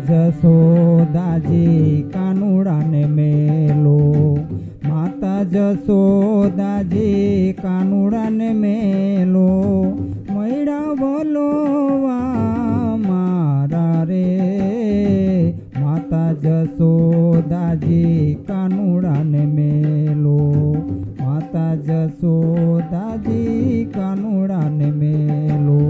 જશોદાજી કાનુડાને મેલો, માતા જશોદાજી કાનુડાને મેલો, મૈડા બોલોવા મારા રે, માતા જશોદાજી કાનુડાને મેલો, માતા જશોદાજી કાનુડાને મેલો.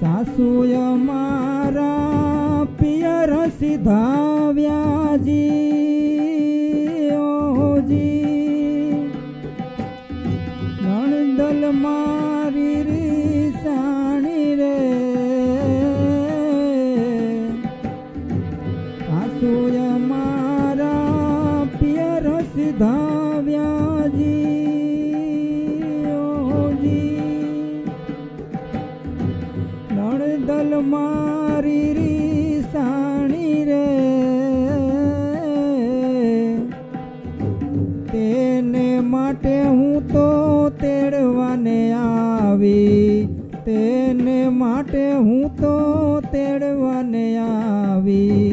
સાસુય મારા પિયર સિધાવ્યાજી ઓજી, નણદલ મારી રીસાણી રે, સાસુય મારા પિયર સિધાવ્યાજી દલ મારી રીસાણી રે, તેને માટે હું તો તેડવાને આવી, તેને માટે હું તો તેડવાને આવી,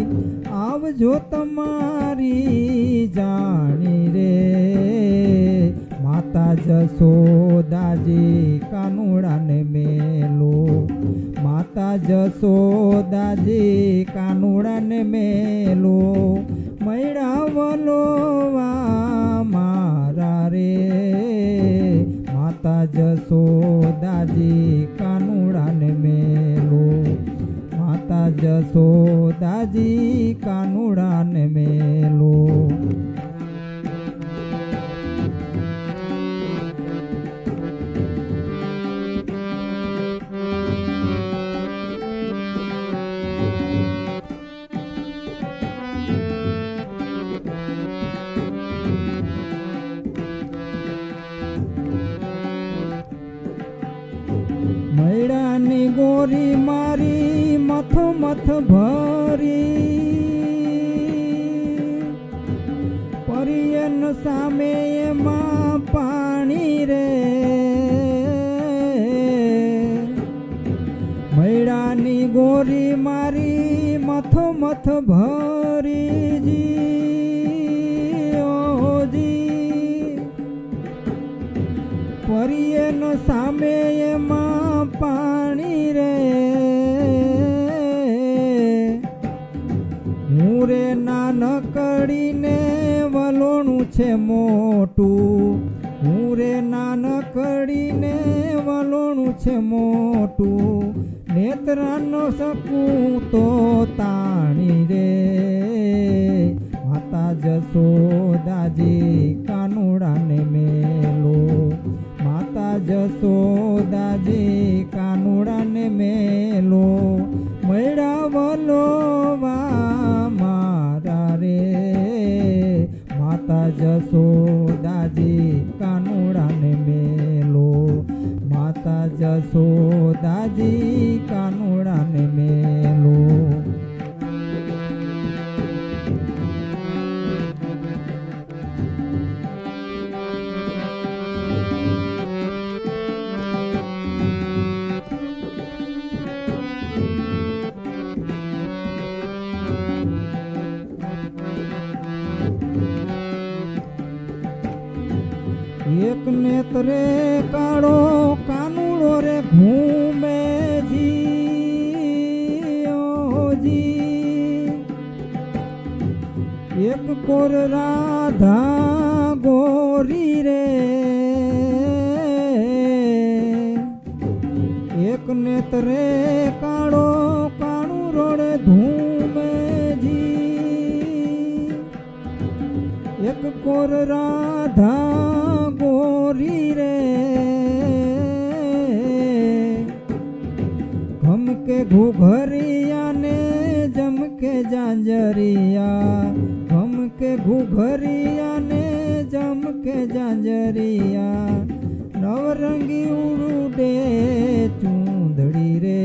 આવજો તમારી જાણી રે, માતા જશોદાજી કાનુડાને મેલો, માતા જશોદાજી કાનુડાને મેલો, મૈડા વલોવા મારા રે, માતા જશોદાજી કાનુડાને મેલો, માતા જશોદાજી કાનુડાને મેલો. મૈડાની ગોરી મારી મથ મથ ભરી, પરિયન સામે એમાં પાણી રે, મૈડાની ગોરી મારી મથ મથ ભરી જી ઓજી, પરિયન સામે એમાં પાણી રે, હું રે નાનકડીને વલોણું છે મોટું, હું રે નાનકડીને વલોણું છે મોટું, નેત્રાનો શકું તો તાણી રે, માતા જશોદાજી કાનુડાને મેલો, માતા જશોદાજી કાનુડાને મેલો, મૈડા વલોવા મારા રે, માતા જશોદાજી કાનુડાને મેલો, માતા જશોદાજી કાનુડાને મેલો. એક નેત્રે કાળો કાનુડો રે ઘૂમે જી ઓજી, એક કોર રાધા ગોરી રે, એક નેત્રે કાળો કાનુડો રે ધૂમે જી, એક કોર રાધા ગોરી રે, ઘમકે ઘુઘરિયા ને જમકે જાંજરિયા, ઘમકે ઘુઘરિયા ને જમકે જાંજરિયા, નવરંગી ઉડે ચૂંદડી રે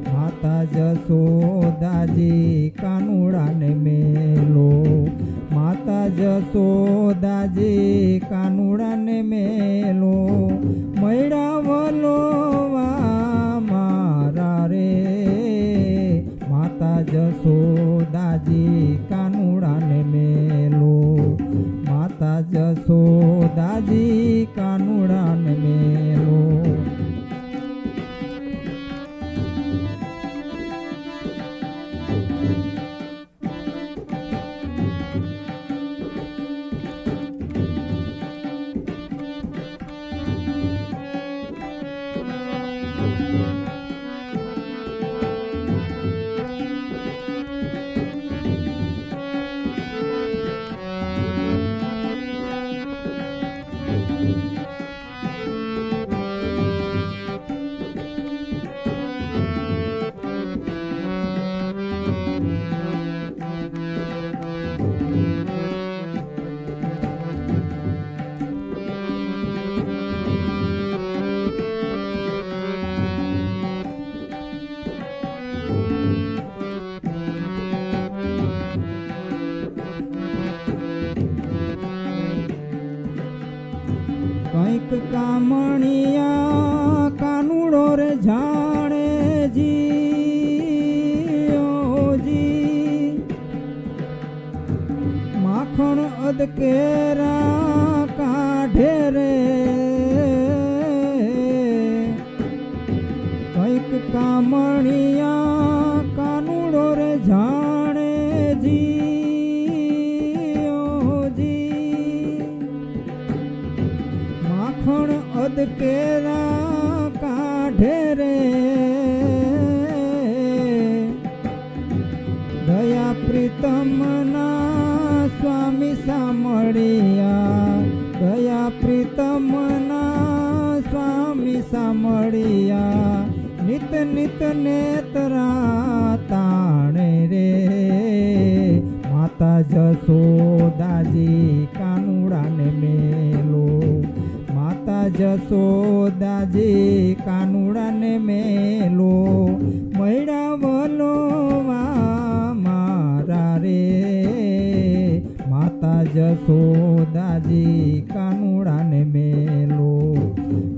માતા જશોદાજી કાનુડાને મેલો માતા જશોદાજી કાનુડાને મેલો મૈડા વલોવા મારા રે માતા જશોદાજી કાનુડાને મેલો માતા જશોદાજી કાનુડાને મેલો કંઈક કામણિયા કાનુડો રે જાણે જી માખણ અદકેરા કાઢે રે કંઈક કામણિયા કાનુડો રે જાણે જી માખણ અદકેરા કાઢે રે દયા પ્રીતમના સ્વામી સાંભળ્યા દયા પ્રીતમના સ્વામી સાંભળ્યા નિત નિત નેતરા તાણે રે માતા જશોદાજી કાનુડાને મેલો માતા જશોદાજી કાનુડાને મેલો મૈડા વલોવા મારા રે માતા જશોદાજી કાનુડાને મેલો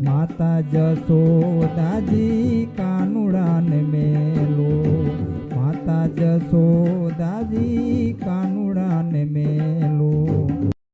માતા જશોદાજી કાનુડાને મેલો માતા જશોદાજી કાનુડાને મેલો